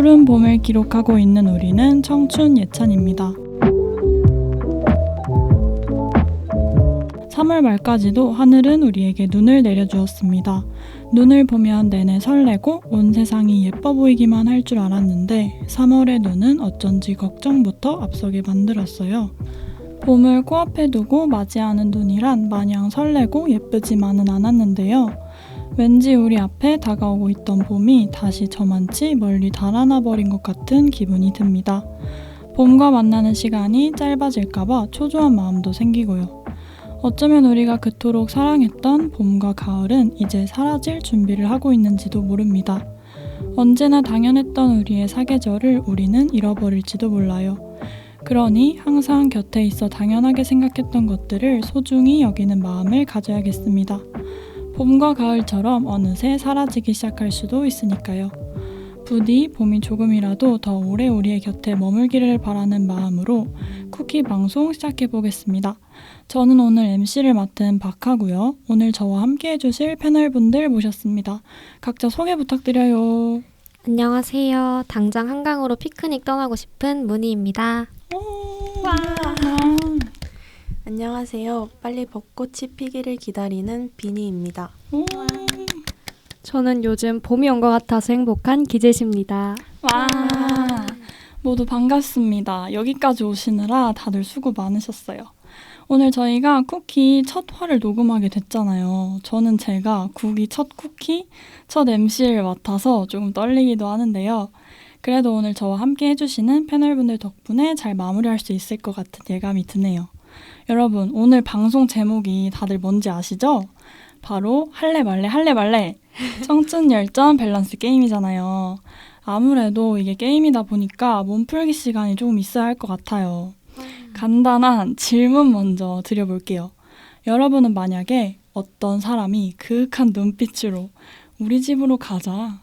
푸른 봄을 기록하고 있는 우리는 청춘 예찬입니다. 3월 말까지도 하늘은 우리에게 눈을 내려주었습니다. 눈을 보면 내내 설레고 온 세상이 예뻐 보이기만 할 줄 알았는데 3월의 눈은 어쩐지 걱정부터 앞서게 만들었어요. 봄을 코앞에 두고 맞이하는 눈이란 마냥 설레고 예쁘지만은 않았는데요. 왠지 우리 앞에 다가오고 있던 봄이 다시 저만치 멀리 달아나 버린 것 같은 기분이 듭니다. 봄과 만나는 시간이 짧아질까봐 초조한 마음도 생기고요. 어쩌면 우리가 그토록 사랑했던 봄과 가을은 이제 사라질 준비를 하고 있는지도 모릅니다. 언제나 당연했던 우리의 사계절을 우리는 잃어버릴지도 몰라요. 그러니 항상 곁에 있어 당연하게 생각했던 것들을 소중히 여기는 마음을 가져야겠습니다. 봄과 가을처럼 어느새 사라지기 시작할 수도 있으니까요. 부디 봄이 조금이라도 더 오래 우리의 곁에 머물기를 바라는 마음으로 쿠키 방송 시작해보겠습니다. 저는 오늘 MC를 맡은 박하고요. 오늘 저와 함께 해주실 패널분들 모셨습니다. 각자 소개 부탁드려요. 안녕하세요. 당장 한강으로 피크닉 떠나고 싶은 문희입니다. 와. 안녕하세요. 빨리 벚꽃이 피기를 기다리는 비니입니다. 저는 요즘 봄이 온 것 같아서 행복한 기재시입니다. 와. 모두 반갑습니다. 여기까지 오시느라 다들 수고 많으셨어요. 오늘 저희가 쿠키 첫 화를 녹음하게 됐잖아요. 저는 제가 국이 첫 쿠키, 첫 MC를 맡아서 조금 떨리기도 하는데요. 그래도 오늘 저와 함께 해주시는 패널분들 덕분에 잘 마무리할 수 있을 것 같은 예감이 드네요. 여러분, 오늘 방송 제목이 다들 뭔지 아시죠? 바로 할래 말래 청춘 열전 밸런스 게임이잖아요. 아무래도 이게 게임이다 보니까 몸풀기 시간이 조금 있어야 할 것 같아요. 간단한 질문 먼저 드려볼게요. 여러분은 만약에 어떤 사람이 그윽한 눈빛으로 우리 집으로 가자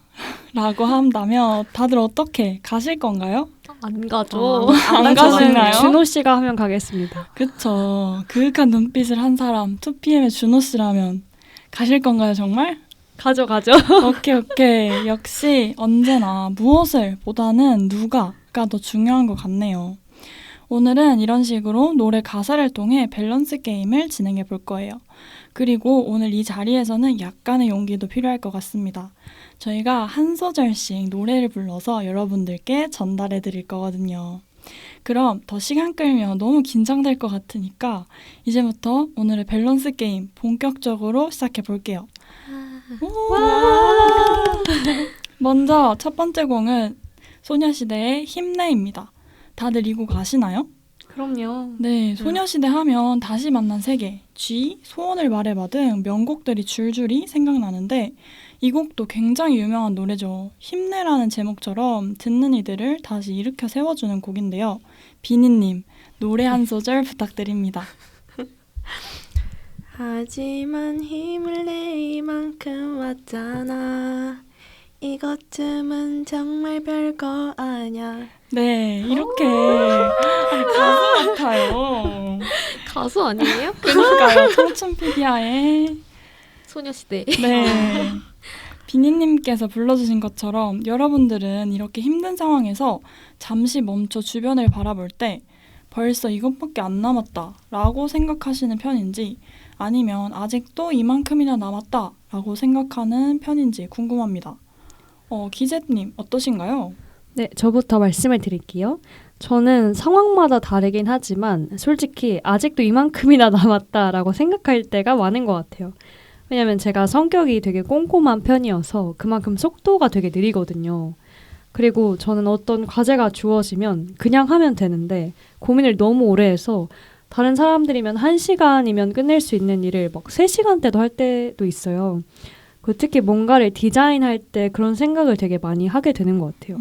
라고 한다면 다들 어떻게 가실 건가요? 안 가죠. 안 가시나요? 준호 씨가 하면 가겠습니다. 그쵸. 그윽한 눈빛을 한 사람 2PM의 준호 씨라면 가실 건가요, 정말? 가죠. 오케이. 역시 언제나 무엇을 보다는 누가가 더 중요한 것 같네요. 오늘은 이런 식으로 노래 가사를 통해 밸런스 게임을 진행해 볼 거예요. 그리고 오늘 이 자리에서는 약간의 용기도 필요할 것 같습니다. 저희가 한 소절씩 노래를 불러서 여러분들께 전달해 드릴 거거든요. 그럼 더 시간 끌면 너무 긴장될 것 같으니까 이제부터 오늘의 밸런스 게임 본격적으로 시작해 볼게요. 먼저 첫 번째 곡은 소녀시대의 힘내입니다. 다들 이 곡 아시나요? 그럼요. 네, 소녀시대 하면 다시 만난 세계, G, 소원을 말해봐 등 명곡들이 줄줄이 생각나는데 이 곡도 굉장히 유명한 노래죠. 힘내라는 제목처럼 듣는 이들을 다시 일으켜 세워주는 곡인데요. 비니님, 노래 한 소절 부탁드립니다. 하지만 힘을 내 이만큼 왔잖아. 이것쯤은 정말 별거 아냐. 네, 이렇게 가수 같아요. 가수 아니에요? 그러니까요. 청춘 피디아의 소녀시대. 네. 비니님께서 불러주신 것처럼 여러분들은 이렇게 힘든 상황에서 잠시 멈춰 주변을 바라볼 때 벌써 이것밖에 안 남았다 라고 생각하시는 편인지 아니면 아직도 이만큼이나 남았다 라고 생각하는 편인지 궁금합니다. 기재님 어떠신가요? 네, 저부터 말씀을 드릴게요. 저는 상황마다 다르긴 하지만 솔직히 아직도 이만큼이나 남았다라고 생각할 때가 많은 것 같아요. 왜냐면 제가 성격이 되게 꼼꼼한 편이어서 그만큼 속도가 되게 느리거든요. 그리고 저는 어떤 과제가 주어지면 그냥 하면 되는데 고민을 너무 오래 해서 다른 사람들이면 1시간이면 끝낼 수 있는 일을 막 3시간대도 할 때도 있어요. 특히 뭔가를 디자인할 때 그런 생각을 되게 많이 하게 되는 것 같아요.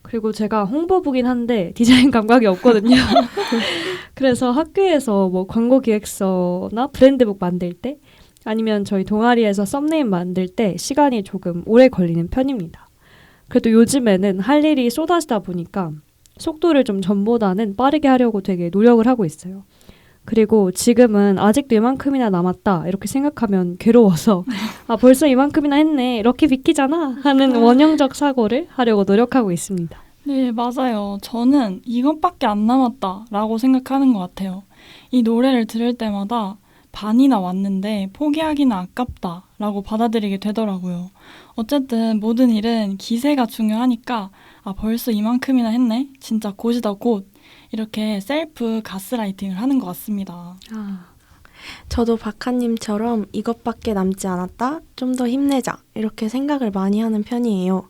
그리고 제가 홍보부긴 한데 디자인 감각이 없거든요. 그래서 학교에서 뭐 광고 기획서나 브랜드북 만들 때 아니면 저희 동아리에서 썸네일 만들 때 시간이 조금 오래 걸리는 편입니다. 그래도 요즘에는 할 일이 쏟아지다 보니까 속도를 좀 전보다는 빠르게 하려고 되게 노력을 하고 있어요. 그리고 지금은 아직도 이만큼이나 남았다 이렇게 생각하면 괴로워서 아 벌써 이만큼이나 했네 럭키 비키잖아 하는 원형적 사고를 하려고 노력하고 있습니다. 네, 맞아요. 저는 이것밖에 안 남았다라고 생각하는 것 같아요. 이 노래를 들을 때마다 반이나 왔는데 포기하기는 아깝다라고 받아들이게 되더라고요. 어쨌든 모든 일은 기세가 중요하니까 아, 벌써 이만큼이나 했네? 진짜 곧이다 곧. 이렇게 셀프 가스라이팅을 하는 것 같습니다. 저도 박하님처럼 이것밖에 남지 않았다? 좀 더 힘내자. 이렇게 생각을 많이 하는 편이에요.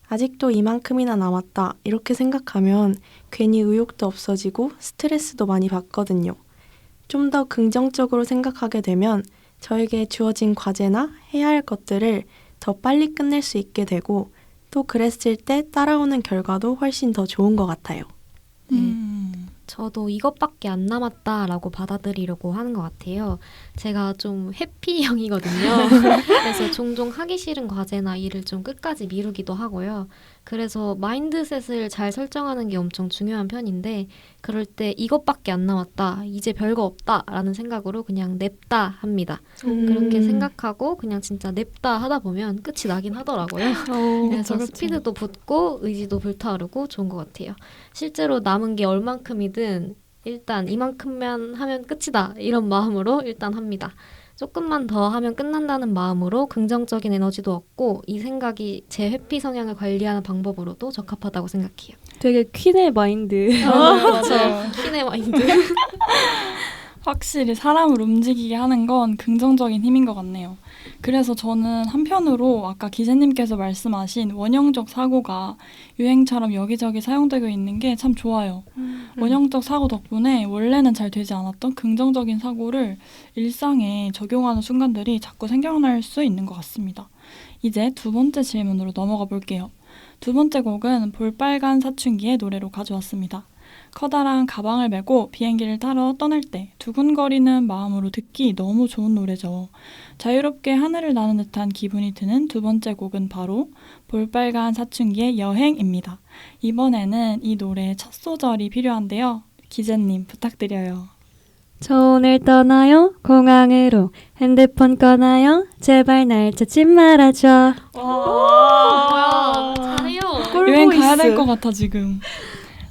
아직도 이만큼이나 남았다. 이렇게 생각하면 괜히 의욕도 없어지고 스트레스도 많이 받거든요. 좀 더 긍정적으로 생각하게 되면 저에게 주어진 과제나 해야 할 것들을 더 빨리 끝낼 수 있게 되고 또 그랬을 때 따라오는 결과도 훨씬 더 좋은 것 같아요. 저도 이것밖에 안 남았다라고 받아들이려고 하는 것 같아요. 제가 좀 회피형이거든요. 그래서 종종 하기 싫은 과제나 일을 좀 끝까지 미루기도 하고요. 그래서 마인드셋을 잘 설정하는 게 엄청 중요한 편인데 그럴 때 이것밖에 안 남았다, 이제 별거 없다라는 생각으로 그냥 냅다 합니다. 그렇게 생각하고 그냥 진짜 냅다 하다 보면 끝이 나긴 하더라고요. 그래서 그쵸. 스피드도 붙고 의지도 불타오르고 좋은 것 같아요. 실제로 남은 게 얼만큼이든 일단 이만큼만 하면 끝이다 이런 마음으로 일단 합니다. 조금만 더 하면 끝난다는 마음으로 긍정적인 에너지도 얻고 이 생각이 제 회피 성향을 관리하는 방법으로도 적합하다고 생각해요. 되게 퀸의 마인드. 맞아요. 퀸의 마인드. 확실히 사람을 움직이게 하는 건 긍정적인 힘인 것 같네요. 그래서 저는 한편으로 아까 기재님께서 말씀하신 원형적 사고가 유행처럼 여기저기 사용되고 있는 게 참 좋아요. 원형적 사고 덕분에 원래는 잘 되지 않았던 긍정적인 사고를 일상에 적용하는 순간들이 자꾸 생겨날 수 있는 것 같습니다. 이제 두 번째 질문으로 넘어가 볼게요. 두 번째 곡은 볼빨간 사춘기의 노래로 가져왔습니다. 커다란 가방을 메고 비행기를 타러 떠날 때 두근거리는 마음으로 듣기 너무 좋은 노래죠. 자유롭게 하늘을 나는 듯한 기분이 드는 두 번째 곡은 바로 볼빨간 사춘기의 여행입니다. 이번에는 이 노래의 첫 소절이 필요한데요. 기재님 부탁드려요. 저 오늘 떠나요 공항으로 핸드폰 꺼나요 제발 날 찾지 말아줘. 뭐야, 잘해요. 여행 가야 될 것 같아 지금.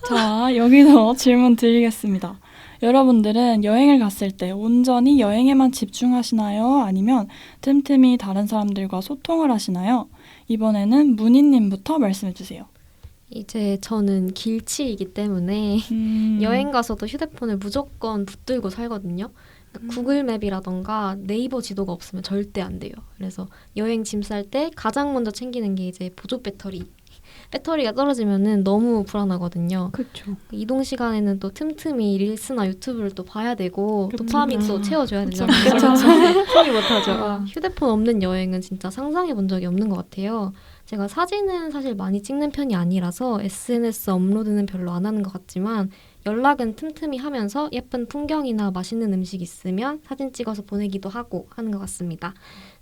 자, 여기서 질문 드리겠습니다. 여러분들은 여행을 갔을 때 온전히 여행에만 집중하시나요? 아니면 틈틈이 다른 사람들과 소통을 하시나요? 이번에는 문희님부터 말씀해주세요. 이제 저는 길치이기 때문에 여행 가서도 휴대폰을 무조건 붙들고 살거든요. 그러니까 구글 맵이라던가 네이버 지도가 없으면 절대 안 돼요. 그래서 여행 짐 쌀 때 가장 먼저 챙기는 게 이제 보조 배터리. 배터리가 떨어지면은 너무 불안하거든요. 그렇죠. 이동 시간에는 또 틈틈이 릴스나 유튜브를 또 봐야 되고 그쵸. 도파민도 채워줘야 그쵸. 되잖아요. 포기 못하죠. 휴대폰 없는 여행은 진짜 상상해 본 적이 없는 것 같아요. 제가 사진은 사실 많이 찍는 편이 아니라서 SNS 업로드는 별로 안 하는 것 같지만 연락은 틈틈이 하면서 예쁜 풍경이나 맛있는 음식 있으면 사진 찍어서 보내기도 하고 하는 것 같습니다.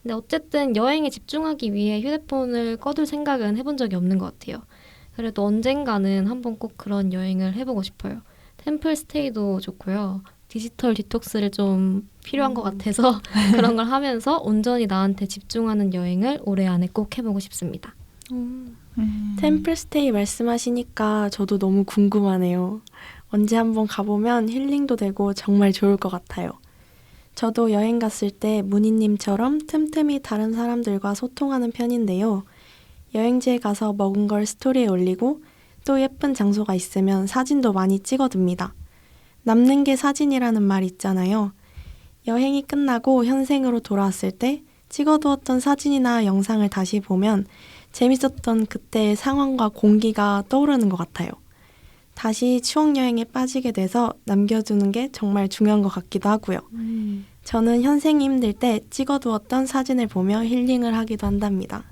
근데 어쨌든 여행에 집중하기 위해 휴대폰을 꺼둘 생각은 해본 적이 없는 것 같아요. 그래도 언젠가는 한번 꼭 그런 여행을 해보고 싶어요. 템플 스테이도 좋고요. 디지털 디톡스를 좀 필요한 것 같아서 그런 걸 하면서 온전히 나한테 집중하는 여행을 올해 안에 꼭 해보고 싶습니다. 템플스테이 말씀하시니까 저도 너무 궁금하네요. 언제 한번 가보면 힐링도 되고 정말 좋을 것 같아요. 저도 여행 갔을 때 문희님처럼 틈틈이 다른 사람들과 소통하는 편인데요. 여행지에 가서 먹은 걸 스토리에 올리고 또 예쁜 장소가 있으면 사진도 많이 찍어둡니다. 남는 게 사진이라는 말 있잖아요. 여행이 끝나고 현생으로 돌아왔을 때 찍어두었던 사진이나 영상을 다시 보면 재밌었던 그때의 상황과 공기가 떠오르는 것 같아요. 다시 추억 여행에 빠지게 돼서 남겨두는 게 정말 중요한 것 같기도 하고요. 저는 현생이 힘들 때 찍어두었던 사진을 보며 힐링을 하기도 한답니다.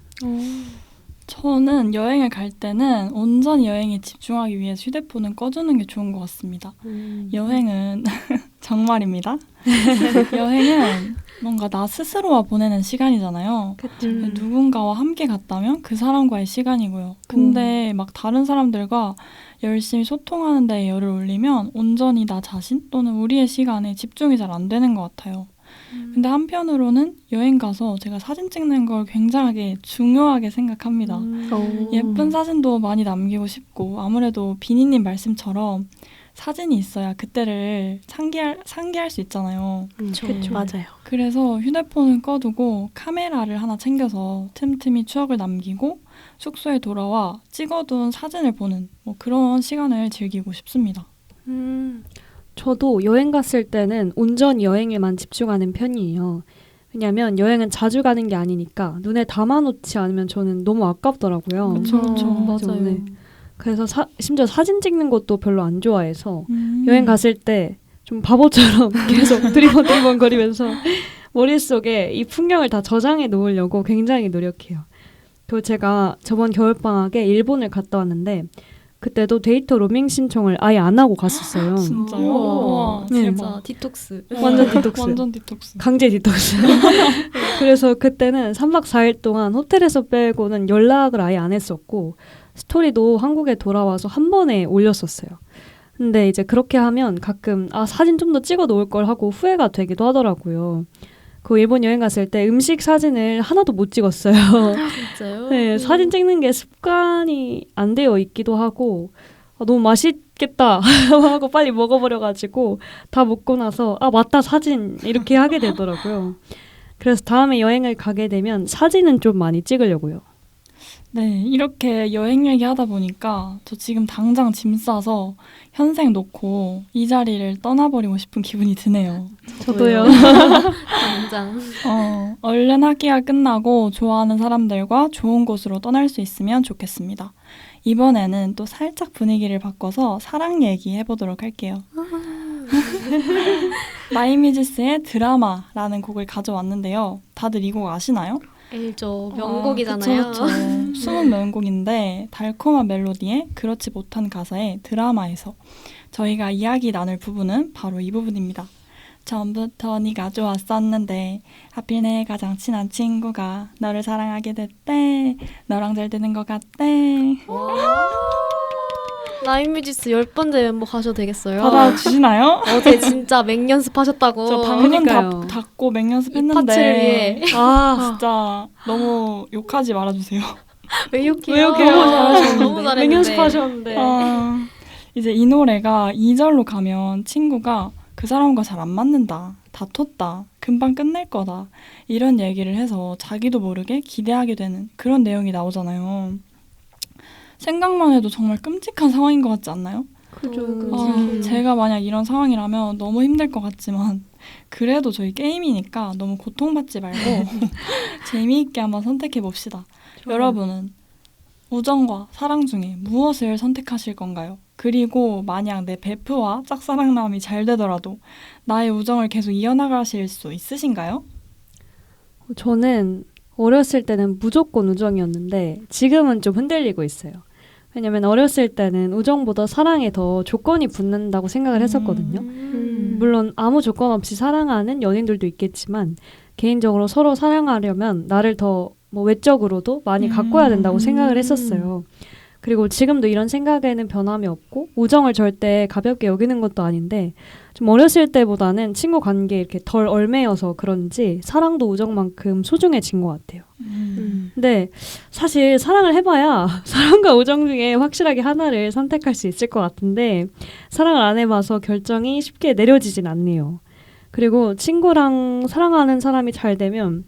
저는 여행을 갈 때는 온전히 여행에 집중하기 위해서 휴대폰은 꺼주는 게 좋은 것 같습니다. 여행은 정말입니다. 여행은 뭔가 나 스스로와 보내는 시간이잖아요. 그쵸. 누군가와 함께 갔다면 그 사람과의 시간이고요. 근데 막 다른 사람들과 열심히 소통하는 데 열을 올리면 온전히 나 자신 또는 우리의 시간에 집중이 잘 안 되는 것 같아요. 근데 한편으로는 여행 가서 제가 사진 찍는 걸 굉장하게 중요하게 생각합니다. 예쁜 사진도 많이 남기고 싶고 아무래도 비니님 말씀처럼 사진이 있어야 그때를 상기할 수 있잖아요. 그쵸. 맞아요. 그래서 휴대폰은 꺼두고 카메라를 하나 챙겨서 틈틈이 추억을 남기고 숙소에 돌아와 찍어둔 사진을 보는 뭐 그런 시간을 즐기고 싶습니다. 저도 여행 갔을 때는 온전히 여행에만 집중하는 편이에요. 왜냐하면 여행은 자주 가는 게 아니니까 눈에 담아놓지 않으면 저는 너무 아깝더라고요. 그쵸, 그쵸. 맞아요. 네. 그래서 심지어 사진 찍는 것도 별로 안 좋아해서 여행 갔을 때 좀 바보처럼 계속 두리번두리번거리면서 머릿속에 이 풍경을 다 저장해 놓으려고 굉장히 노력해요. 그리고 제가 저번 겨울방학에 일본을 갔다 왔는데 그때도 데이터 로밍 신청을 아예 안 하고 갔었어요. 진짜요? 우와, 와, 네. 진짜 대박. 디톡스. 완전 디톡스. 완전 디톡스. 강제 디톡스. 그래서 그때는 3박 4일 동안 호텔에서 빼고는 연락을 아예 안 했었고 스토리도 한국에 돌아와서 한 번에 올렸었어요. 근데 이제 그렇게 하면 가끔 사진 좀 더 찍어 놓을 걸 하고 후회가 되기도 하더라고요. 그 일본 여행 갔을 때 음식 사진을 하나도 못 찍었어요. 진짜요? 네, 사진 찍는 게 습관이 안 되어 있기도 하고 너무 맛있겠다 하고 빨리 먹어버려가지고 다 먹고 나서 맞다 사진 이렇게 하게 되더라고요. 그래서 다음에 여행을 가게 되면 사진은 좀 많이 찍으려고요. 네, 이렇게 여행 얘기하다 보니까 저 지금 당장 짐 싸서 현생 놓고 이 자리를 떠나버리고 싶은 기분이 드네요. 저도요. 당장. 얼른 학기가 끝나고 좋아하는 사람들과 좋은 곳으로 떠날 수 있으면 좋겠습니다. 이번에는 또 살짝 분위기를 바꿔서 사랑 얘기 해보도록 할게요. 마이뮤지스의 드라마라는 곡을 가져왔는데요. 다들 이 곡 아시나요? 알죠. 명곡이잖아요. 그쵸. 숨은 명곡인데 달콤한 멜로디에 그렇지 못한 가사에 드라마에서 저희가 이야기 나눌 부분은 바로 이 부분입니다. 처음부터 네가 좋았었는데 하필 내 가장 친한 친구가 너를 사랑하게 됐대. 너랑 잘 되는 것 같대. 라인뮤지스 10번째 멤버 가셔도 되겠어요. 받아주시나요? 어제 진짜 맹연습하셨다고. 저 방금 그러니까요. 닫고 이 맹연습했는데 파츠를 위해. 진짜 너무 욕하지 말아주세요. 왜 욕해요? 왜 욕해요? 너무 잘하셨는데. 너무 잘했는데. 맹연습하셨는데. 이제 이 노래가 2절로 가면 친구가 그 사람과 잘 안 맞는다, 다퉜다, 금방 끝낼 거다 이런 얘기를 해서 자기도 모르게 기대하게 되는 그런 내용이 나오잖아요. 생각만 해도 정말 끔찍한 상황인 것 같지 않나요? 그죠. 제가 만약 이런 상황이라면 너무 힘들 것 같지만 그래도 저희 게임이니까 너무 고통받지 말고 재미있게 한번 선택해 봅시다. 여러분은 우정과 사랑 중에 무엇을 선택하실 건가요? 그리고 만약 내 베프와 짝사랑남이 잘 되더라도 나의 우정을 계속 이어나가실 수 있으신가요? 저는 어렸을 때는 무조건 우정이었는데 지금은 좀 흔들리고 있어요. 왜냐면 어렸을 때는 우정보다 사랑에 더 조건이 붙는다고 생각을 했었거든요. 물론 아무 조건 없이 사랑하는 연인들도 있겠지만 개인적으로 서로 사랑하려면 나를 더 외적으로도 많이 가꿔야 된다고 생각을 했었어요. 그리고 지금도 이런 생각에는 변함이 없고 우정을 절대 가볍게 여기는 것도 아닌데 좀 어렸을 때보다는 친구 관계에 이렇게 덜 얽매여서 그런지 사랑도 우정만큼 소중해진 것 같아요. 근데 사실 사랑을 해봐야 사랑과 우정 중에 확실하게 하나를 선택할 수 있을 것 같은데 사랑을 안 해봐서 결정이 쉽게 내려지진 않네요. 그리고 친구랑 사랑하는 사람이 잘 되면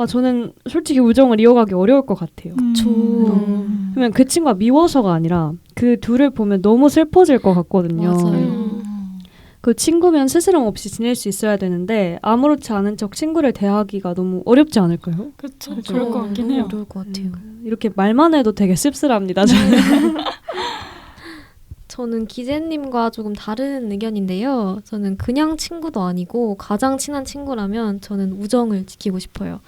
저는 솔직히 우정을 이어가기 어려울 것 같아요. 그러면 그 친구가 미워서가 아니라 그 둘을 보면 너무 슬퍼질 것 같거든요. 맞아요. 그 친구면 스스럼 없이 지낼 수 있어야 되는데 아무렇지 않은 척 친구를 대하기가 너무 어렵지 않을까요? 그렇죠. 그럴 것 같긴 해요. 어려울 것 같아요. 이렇게 말만 해도 되게 씁쓸합니다. 저는. 저는 기재님과 조금 다른 의견인데요. 저는 그냥 친구도 아니고 가장 친한 친구라면 저는 우정을 지키고 싶어요.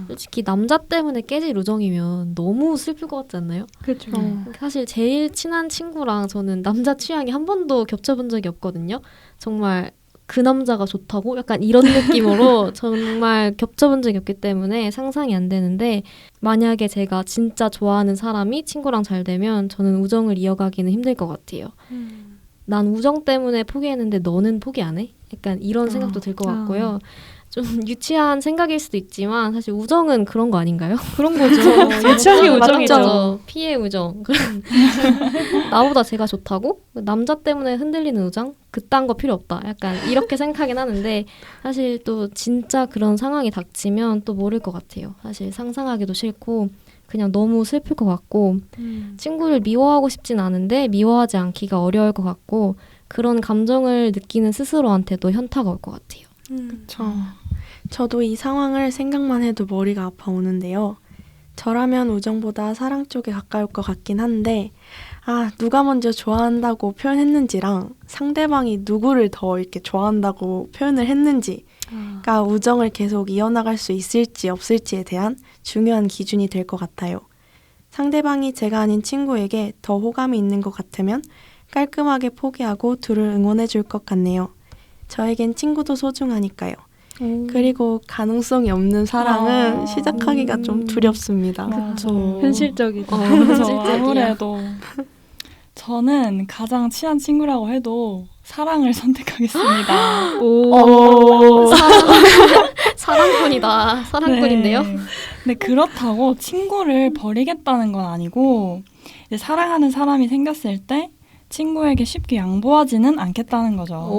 솔직히 남자 때문에 깨질 우정이면 너무 슬플 것 같지 않나요? 그렇죠. 사실 제일 친한 친구랑 저는 남자 취향이 한 번도 겹쳐본 적이 없거든요. 정말 그 남자가 좋다고? 약간 이런 느낌으로 정말 겹쳐본 적이 없기 때문에 상상이 안 되는데 만약에 제가 진짜 좋아하는 사람이 친구랑 잘 되면 저는 우정을 이어가기는 힘들 것 같아요. 난 우정 때문에 포기했는데 너는 포기 안 해? 약간 이런 생각도 들 것 같고요. 좀 유치한 생각일 수도 있지만 사실 우정은 그런 거 아닌가요? 그런 거죠. 유치한 우정이죠. 맞죠? 피해 우정. 나보다 제가 좋다고? 남자 때문에 흔들리는 우정? 그딴 거 필요 없다. 약간 이렇게 생각하긴 하는데 사실 또 진짜 그런 상황이 닥치면 또 모를 것 같아요. 사실 상상하기도 싫고 그냥 너무 슬플 것 같고 친구를 미워하고 싶진 않은데 미워하지 않기가 어려울 것 같고 그런 감정을 느끼는 스스로한테도 현타가 올 것 같아요. 저도 이 상황을 생각만 해도 머리가 아파오는데요. 저라면 우정보다 사랑 쪽에 가까울 것 같긴 한데 누가 먼저 좋아한다고 표현했는지랑 상대방이 누구를 더 이렇게 좋아한다고 표현을 했는지가 우정을 계속 이어나갈 수 있을지 없을지에 대한 중요한 기준이 될 것 같아요. 상대방이 제가 아닌 친구에게 더 호감이 있는 것 같으면 깔끔하게 포기하고 둘을 응원해 줄 것 같네요. 저에겐 친구도 소중하니까요. 그리고 가능성이 없는 사랑은 시작하기가 좀 두렵습니다. 그쵸. 현실적이죠. 그래서 아무래도 저는 가장 친한 친구라고 해도 사랑을 선택하겠습니다. 사랑꾼이다. 사랑꾼인데요. 네. 근데 그렇다고 친구를 버리겠다는 건 아니고 이제 사랑하는 사람이 생겼을 때 친구에게 쉽게 양보하지는 않겠다는 거죠.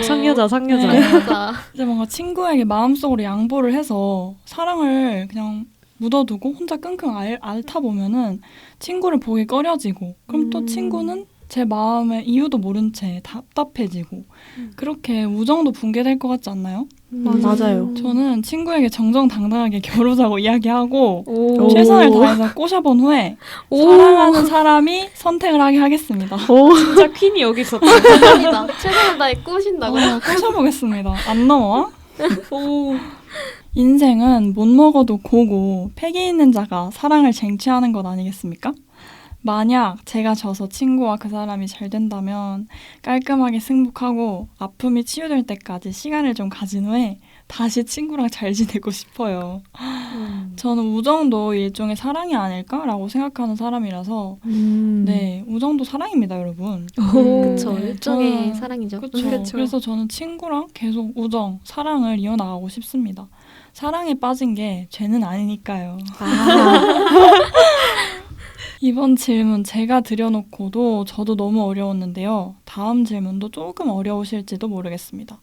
상여자. 네. 맞아. 이제 뭔가 친구에게 마음속으로 양보를 해서 사랑을 그냥 묻어두고 혼자 끙끙 앓다 보면은 친구를 보기 꺼려지고 그럼 또 친구는 제 마음의 이유도 모른 채 답답해지고 그렇게 우정도 붕괴될 것 같지 않나요? 맞아요. 저는 친구에게 정정당당하게 겨루자고 이야기하고 최선을 다해서 꼬셔본 후에 사랑하는 사람이 선택을 하게 하겠습니다. 진짜 퀸이 여기 있었다. 최선이다. 최선을 다해 꼬신다고요? 꼬셔보겠습니다. 안 넘어와? 인생은 못 먹어도 고고 패기 있는 자가 사랑을 쟁취하는 것 아니겠습니까? 만약 제가 져서 친구와 그 사람이 잘 된다면 깔끔하게 승복하고 아픔이 치유될 때까지 시간을 좀 가진 후에 다시 친구랑 잘 지내고 싶어요. 저는 우정도 일종의 사랑이 아닐까라고 생각하는 사람이라서 네, 우정도 사랑입니다, 여러분. 그쵸. 네, 일종의 저는- 사랑이죠. 그렇죠. 그래서 저는 친구랑 계속 우정, 사랑을 이어나가고 싶습니다. 사랑에 빠진 게 죄는 아니니까요. 이번 질문 제가 드려놓고도 저도 너무 어려웠는데요. 다음 질문도 조금 어려우실지도 모르겠습니다.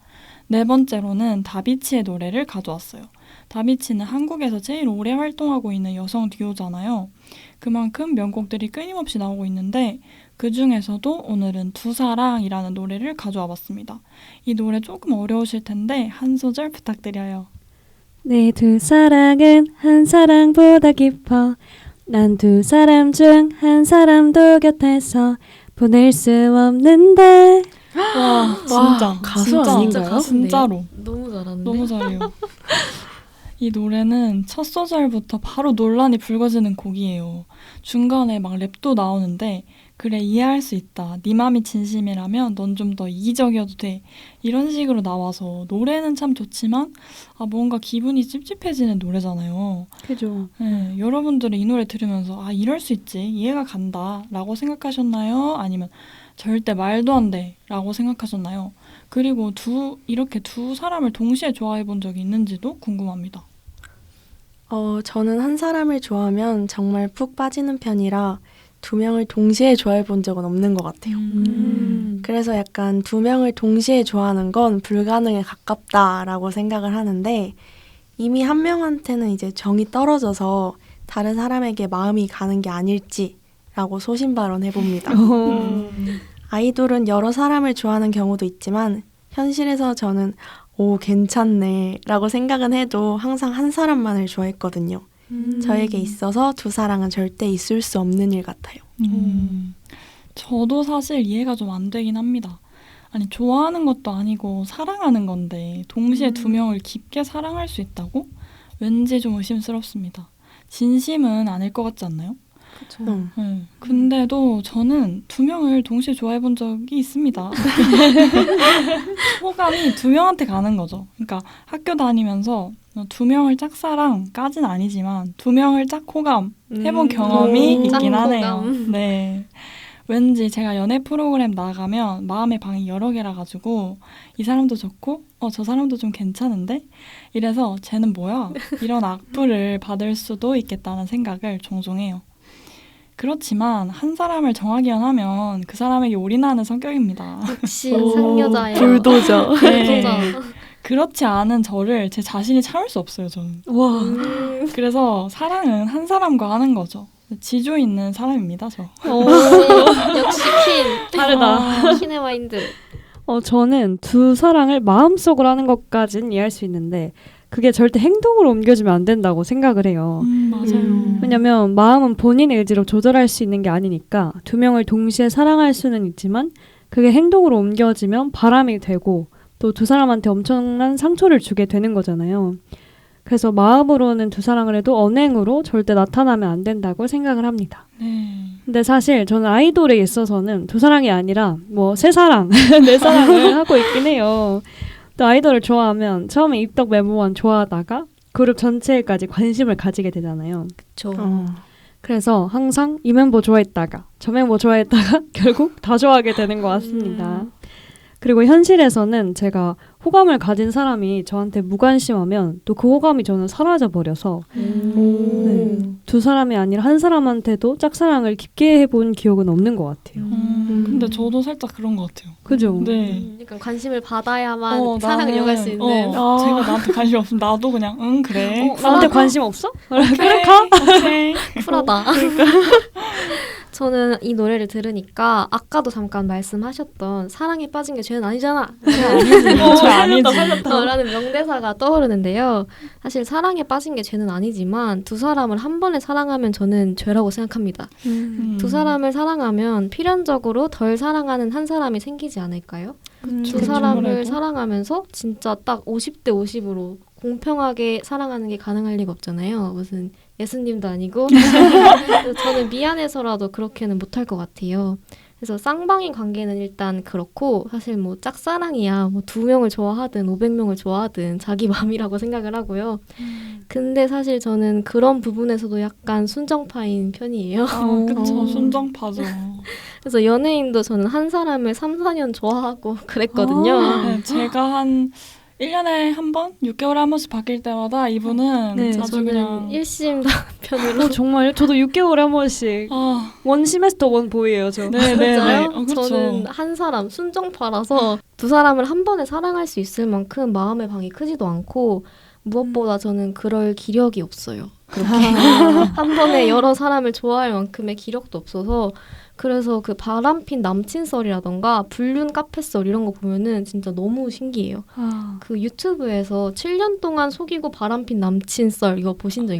네 번째로는 다비치의 노래를 가져왔어요. 다비치는 한국에서 제일 오래 활동하고 있는 여성 듀오잖아요. 그만큼 명곡들이 끊임없이 나오고 있는데 그 중에서도 오늘은 두사랑이라는 노래를 가져와 봤습니다. 이 노래 조금 어려우실 텐데 한 소절 부탁드려요. 내 두 사랑은 한 사랑보다 깊어. 난 두 사람 중 한 사람도 곁에서 보낼 수 없는데. 와, 진짜 가수 진짜, 아닌가요? 가수인데요? 진짜로 너무 잘하는데. 너무 잘해요. 이 노래는 첫 소절부터 바로 논란이 불거지는 곡이에요. 중간에 막 랩도 나오는데 그래 이해할 수 있다. 네 맘이 진심이라면 넌 좀 더 이기적이어도 돼. 이런 식으로 나와서 노래는 참 좋지만 뭔가 기분이 찝찝해지는 노래잖아요. 그죠. 네, 여러분들은 이 노래 들으면서 이럴 수 있지. 이해가 간다. 라고 생각하셨나요? 아니면 절대 말도 안 돼. 라고 생각하셨나요? 그리고 이렇게 두 사람을 동시에 좋아해 본 적이 있는지도 궁금합니다. 저는 한 사람을 좋아하면 정말 푹 빠지는 편이라 두 명을 동시에 좋아해 본 적은 없는 것 같아요. 그래서 약간 두 명을 동시에 좋아하는 건 불가능에 가깝다라고 생각을 하는데 이미 한 명한테는 이제 정이 떨어져서 다른 사람에게 마음이 가는 게 아닐지라고 소신발언해봅니다. 아이돌은 여러 사람을 좋아하는 경우도 있지만 현실에서 저는 괜찮네 라고 생각은 해도 항상 한 사람만을 좋아했거든요. 저에게 있어서 두 사랑은 절대 있을 수 없는 일 같아요. 저도 사실 이해가 좀 안 되긴 합니다. 아니 좋아하는 것도 아니고 사랑하는 건데 동시에 두 명을 깊게 사랑할 수 있다고? 왠지 좀 의심스럽습니다. 진심은 아닐 것 같지 않나요? 그쵸. 근데도 저는 두 명을 동시에 좋아해 본 적이 있습니다. 호감이 두 명한테 가는 거죠. 그러니까 학교 다니면서 두 명을 짝사랑까진 아니지만 두 명을 짝호감 해본 경험이 있긴 짝호감. 하네요. 네. 왠지 제가 연애 프로그램 나가면 마음의 방이 여러 개라 가지고 이 사람도 좋고 저 사람도 좀 괜찮은데 이래서 쟤는 뭐야? 이런 악플을 받을 수도 있겠다는 생각을 종종 해요. 그렇지만 한 사람을 정하기만 하면 그 사람에게 올인하는 성격입니다. 역시 상여자예요. 불도저. 네. 불도저. 그렇지 않은 저를 제 자신이 참을 수 없어요, 저는. 와. 그래서 사랑은 한 사람과 하는 거죠. 지조 있는 사람입니다, 저. 역시 퀸. 다르다. 퀸의 마인드. 저는 두 사랑을 마음속으로 하는 것까진 이해할 수 있는데 그게 절대 행동으로 옮겨지면 안 된다고 생각을 해요. 맞아요. 왜냐면 마음은 본인의 의지로 조절할 수 있는 게 아니니까 두 명을 동시에 사랑할 수는 있지만 그게 행동으로 옮겨지면 바람이 되고 또 두 사람한테 엄청난 상처를 주게 되는 거잖아요. 그래서 마음으로는 두 사랑을 해도 언행으로 절대 나타나면 안 된다고 생각을 합니다. 네. 근데 사실 저는 아이돌에 있어서는 두 사랑이 아니라 뭐 세 사랑, 네 사랑을 하고 있긴 해요. 또 아이돌을 좋아하면 처음에 입덕 멤버만 좋아하다가 그룹 전체까지 관심을 가지게 되잖아요. 그쵸. 그래서 항상 이 멤버 좋아했다가 저 멤버 좋아했다가 결국 다 좋아하게 되는 것 같습니다. 그리고 현실에서는 제가 호감을 가진 사람이 저한테 무관심하면 또 그 호감이 저는 사라져버려서 네, 두 사람이 아니라 한 사람한테도 짝사랑을 깊게 해본 기억은 없는 것 같아요. 근데 저도 살짝 그런 것 같아요. 그죠? 네. 약간 관심을 받아야만 사랑을 이어갈 수 있는. 제가 나한테 관심 없으면 나도 그냥 응 그래. 나한테 관심 없어? 그래 가. 오케이. 쿨하다. 저는 이 노래를 들으니까 아까도 잠깐 말씀하셨던 사랑에 빠진 게 죄는 아니잖아. 저 아니지. 라는 명대사가 떠오르는데요. 사실 사랑에 빠진 게 죄는 아니지만 두 사람을 한 번에 사랑하면 저는 죄라고 생각합니다. 두 사람을 사랑하면 필연적으로 덜 사랑하는 한 사람이 생기지 않을까요? 두 사람을 아무래도. 사랑하면서 진짜 딱 50대 50으로 공평하게 사랑하는 게 가능할 리가 없잖아요. 무슨 예수님도 아니고. 그래서 저는 미안해서라도 그렇게는 못할 것 같아요. 그래서 쌍방인 관계는 일단 그렇고 사실 뭐 짝사랑이야 뭐 2명을 좋아하든 500명을 좋아하든 자기 맘이라고 생각을 하고요. 근데 사실 저는 그런 부분에서도 약간 순정파인 편이에요. 그쵸. 순정파죠. 그래서 연예인도 저는 한 사람을 3, 4년 좋아하고 그랬거든요. 네, 제가 한 1년에 한 번? 6개월에 한 번씩 바뀔 때마다 이분은 네, 아주 저는 그냥 1심 편으로. 정말요? 저도 6개월에 한 번씩 원 시메스터 원 보이예요, 저. 네네네. 진짜요? 그렇죠. 저는 한 사람 순정파라서 두 사람을 한 번에 사랑할 수 있을 만큼 마음의 방이 크지도 않고 무엇보다 저는 그럴 기력이 없어요. 그렇게 한 번에 여러 사람을 좋아할 만큼의 기력도 없어서 그래서 그 바람핀 남친 썰이라던가 불륜 카페 썰 이런 거 보면은 진짜 너무 신기해요. 그 유튜브에서 7년 동안 속이고 바람핀 남친 썰 이거 보신 분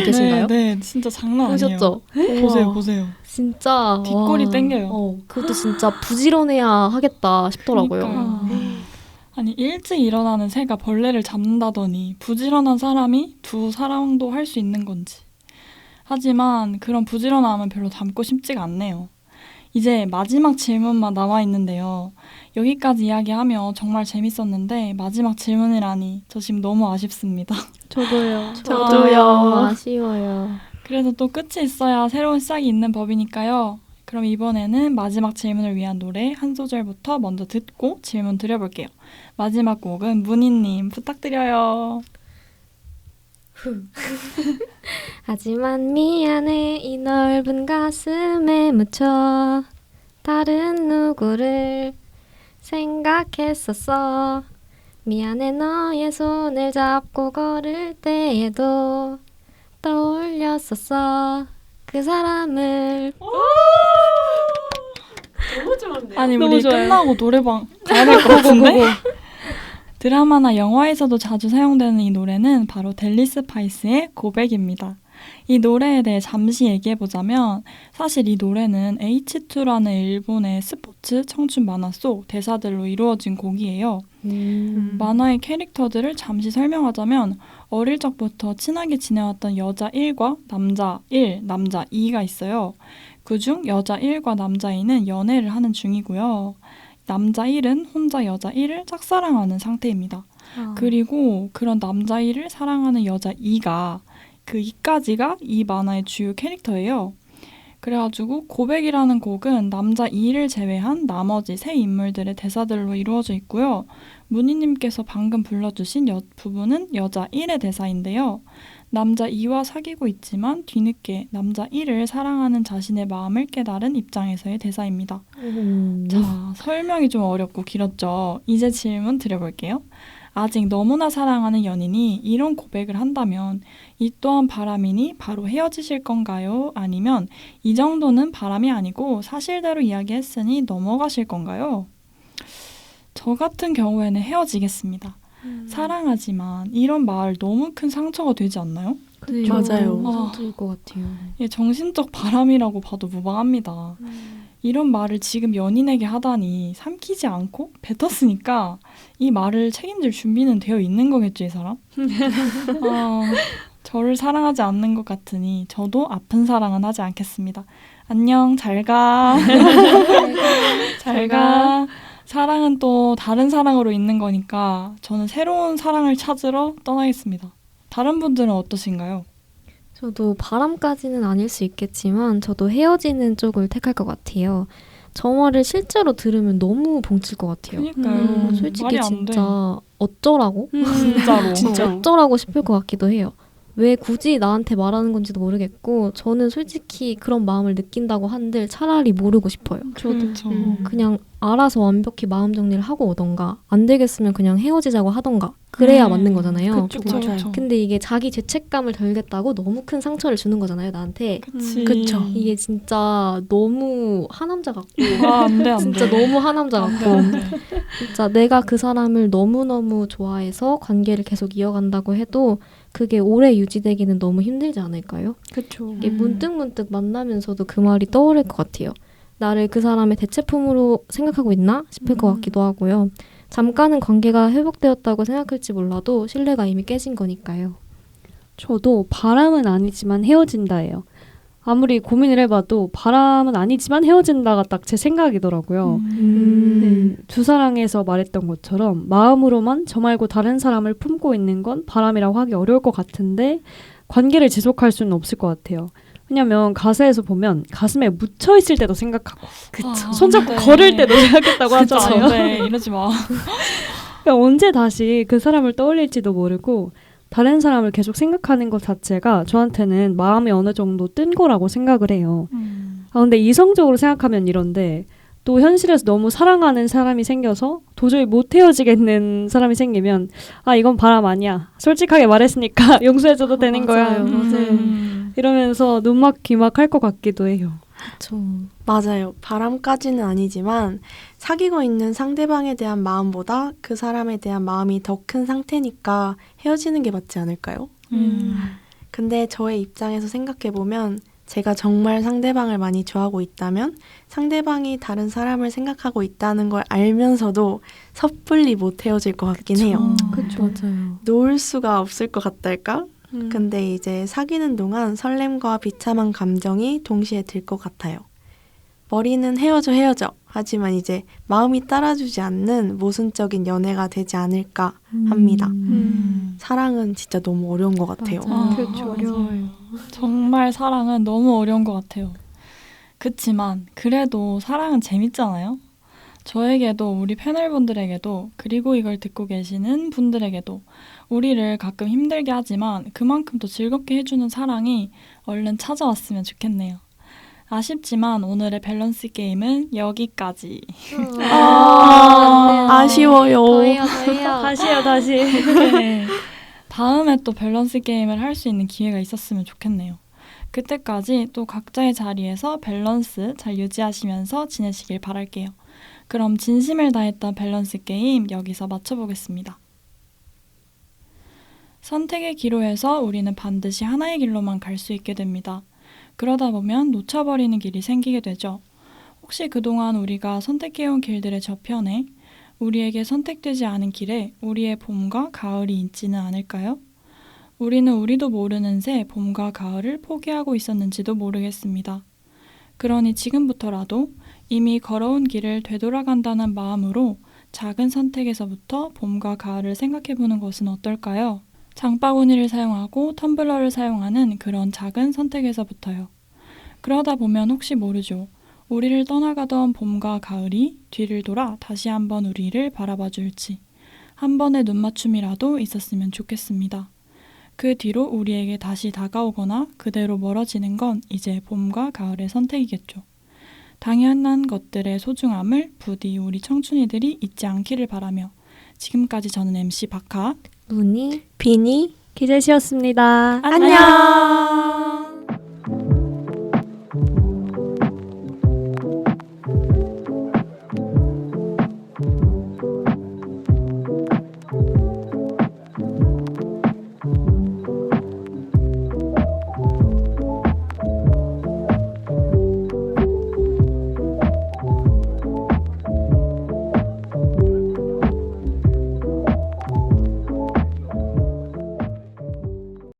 계신가요? 네, 진짜 장난 아니에요. 보셨죠? 보세요, 보세요. 진짜 뒷골이 와. 땡겨요. 그것도 진짜 부지런해야 하겠다 싶더라고요. 그러니까요. 아니 일찍 일어나는 새가 벌레를 잡는다더니 부지런한 사람이 두 사랑도 할 수 있는 건지. 하지만 그런 부지런함은 별로 담고 싶지가 않네요. 이제 마지막 질문만 남아 있는데요. 여기까지 이야기하며 정말 재밌었는데 마지막 질문이라니 저 지금 너무 아쉽습니다. 저도요. 저도요. 아쉬워요. 그래도 또 끝이 있어야 새로운 시작이 있는 법이니까요. 그럼 이번에는 마지막 질문을 위한 노래 한 소절부터 먼저 듣고 질문 드려볼게요. 마지막 곡은 문희님 부탁드려요. 하지만 미안해 이 넓은 가슴에 묻혀 다른 누구를 생각했었어. 미안해 너의 손을 잡고 걸을 때에도 떠올렸었어 그 사람을. 너무 좋은데. 아니 너무 우리 좋아요. 끝나고 노래방 가야 될 것 같은데? 드라마나 영화에서도 자주 사용되는 이 노래는 바로 델리 스파이스의 고백입니다. 이 노래에 대해 잠시 얘기해보자면 사실 이 노래는 H2라는 일본의 스포츠 청춘 만화 속 대사들로 이루어진 곡이에요. 만화의 캐릭터들을 잠시 설명하자면 어릴 적부터 친하게 지내왔던 여자 1과 남자 1, 남자 2가 있어요. 그중 여자 1과 남자 2는 연애를 하는 중이고요. 남자 1은 혼자 여자 1을 짝사랑하는 상태입니다. 그리고 그런 남자 1을 사랑하는 여자 2가 그 2까지가 이 만화의 주요 캐릭터예요. 그래가지고 고백이라는 곡은 남자 2를 제외한 나머지 세 인물들의 대사들로 이루어져 있고요. 문희님께서 방금 불러주신 부분은 여자 1의 대사인데요. 남자 2와 사귀고 있지만 뒤늦게 남자 1을 사랑하는 자신의 마음을 깨달은 입장에서의 대사입니다. 자, 설명이 좀 어렵고 길었죠. 이제 질문 드려볼게요. 아직 너무나 사랑하는 연인이 이런 고백을 한다면 이 또한 바람이니 바로 헤어지실 건가요? 아니면 이 정도는 바람이 아니고 사실대로 이야기했으니 넘어가실 건가요? 저 같은 경우에는 헤어지겠습니다. 사랑하지만 이런 말 너무 큰 상처가 되지 않나요? 그쵸. 맞아요. 상처일 것 같아요. 예, 정신적 바람이라고 봐도 무방합니다. 이런 말을 지금 연인에게 하다니 삼키지 않고 뱉었으니까 이 말을 책임질 준비는 되어 있는 거겠죠, 이 사람? 저를 사랑하지 않는 것 같으니 저도 아픈 사랑은 하지 않겠습니다. 안녕, 잘 가. 잘 가. 사랑은 또 다른 사랑으로 있는 거니까 저는 새로운 사랑을 찾으러 떠나겠습니다. 다른 분들은 어떠신가요? 저도 바람까지는 아닐 수 있겠지만 저도 헤어지는 쪽을 택할 것 같아요. 저 말을 실제로 들으면 너무 봉칠 것 같아요. 그러니까요. 솔직히 말이 안 돼. 진짜 어쩌라고? 진짜로. 진짜. 어쩌라고 싶을 것 같기도 해요. 왜 굳이 나한테 말하는 건지도 모르겠고 저는 솔직히 그런 마음을 느낀다고 한들 차라리 모르고 싶어요. 저도 그냥 알아서 완벽히 마음 정리를 하고 오던가 안 되겠으면 그냥 헤어지자고 하던가 그래야 맞는 거잖아요. 그쵸, 맞아요. 그쵸. 근데 이게 자기 죄책감을 덜겠다고 너무 큰 상처를 주는 거잖아요, 나한테. 그치. 그쵸. 이게 진짜 너무 하남자 같고 안 돼, 안 돼. 진짜 너무 하남자 안 돼, 같고 안 돼. 진짜 내가 그 사람을 너무너무 좋아해서 관계를 계속 이어간다고 해도 그게 오래 유지되기는 너무 힘들지 않을까요? 그쵸. 이게 문득문득 만나면서도 그 말이 떠오를 것 같아요. 나를 그 사람의 대체품으로 생각하고 있나 싶을 것 같기도 하고요. 잠깐은 관계가 회복되었다고 생각할지 몰라도 신뢰가 이미 깨진 거니까요. 저도 바람은 아니지만 헤어진다예요. 아무리 고민을 해봐도 바람은 아니지만 헤어진다가 딱 제 생각이더라고요. 두사랑에서 말했던 것처럼 마음으로만 저 말고 다른 사람을 품고 있는 건 바람이라고 하기 어려울 것 같은데 관계를 지속할 수는 없을 것 같아요. 왜냐면 가사에서 보면 가슴에 묻혀있을 때도 생각하고 손잡고 걸을 때도 생각했다고 하잖아요. 네, 이러지 마. 그러니까 언제 다시 그 사람을 떠올릴지도 모르고 다른 사람을 계속 생각하는 것 자체가 저한테는 마음이 어느 정도 뜬 거라고 생각을 해요. 근데 이성적으로 생각하면 이런데 또 현실에서 너무 사랑하는 사람이 생겨서 도저히 못 헤어지겠는 사람이 생기면 이건 바람 아니야. 솔직하게 말했으니까 용서해줘도 되는 거야. 이러면서 눈막 귀막 할 것 같기도 해요. 그렇죠. 맞아요. 바람까지는 아니지만 사귀고 있는 상대방에 대한 마음보다 그 사람에 대한 마음이 더 큰 상태니까 헤어지는 게 맞지 않을까요? 근데 저의 입장에서 생각해보면 제가 정말 상대방을 많이 좋아하고 있다면 상대방이 다른 사람을 생각하고 있다는 걸 알면서도 섣불리 못 헤어질 것 같긴 해요. 그렇죠. 맞아요. 놓을 수가 없을 것 같달까? 근데 이제 사귀는 동안 설렘과 비참한 감정이 동시에 들 것 같아요. 머리는 헤어져. 하지만 이제 마음이 따라주지 않는 모순적인 연애가 되지 않을까 합니다. 사랑은 진짜 너무 어려운 것 같아요. 그렇죠. 어려워요. 정말 사랑은 너무 어려운 것 같아요. 그치만 그래도 사랑은 재밌잖아요. 저에게도 우리 패널분들에게도 그리고 이걸 듣고 계시는 분들에게도 우리를 가끔 힘들게 하지만 그만큼 또 즐겁게 해주는 사랑이 얼른 찾아왔으면 좋겠네요. 아쉽지만 오늘의 밸런스 게임은 여기까지. 아쉬워요. 더해요. 다시요, 다시. 네. 다음에 또 밸런스 게임을 할 수 있는 기회가 있었으면 좋겠네요. 그때까지 또 각자의 자리에서 밸런스 잘 유지하시면서 지내시길 바랄게요. 그럼 진심을 다했던 밸런스 게임 여기서 마쳐보겠습니다. 선택의 기로에서 우리는 반드시 하나의 길로만 갈 수 있게 됩니다. 그러다 보면 놓쳐버리는 길이 생기게 되죠. 혹시 그동안 우리가 선택해온 길들의 저편에 우리에게 선택되지 않은 길에 우리의 봄과 가을이 있지는 않을까요? 우리는 우리도 모르는 새 봄과 가을을 포기하고 있었는지도 모르겠습니다. 그러니 지금부터라도 이미 걸어온 길을 되돌아간다는 마음으로 작은 선택에서부터 봄과 가을을 생각해보는 것은 어떨까요? 장바구니를 사용하고 텀블러를 사용하는 그런 작은 선택에서부터요. 그러다 보면 혹시 모르죠. 우리를 떠나가던 봄과 가을이 뒤를 돌아 다시 한번 우리를 바라봐 줄지. 한 번의 눈맞춤이라도 있었으면 좋겠습니다. 그 뒤로 우리에게 다시 다가오거나 그대로 멀어지는 건 이제 봄과 가을의 선택이겠죠. 당연한 것들의 소중함을 부디 우리 청춘이들이 잊지 않기를 바라며 지금까지 저는 MC 박하, 문희 비니 기재시였습니다. 안녕.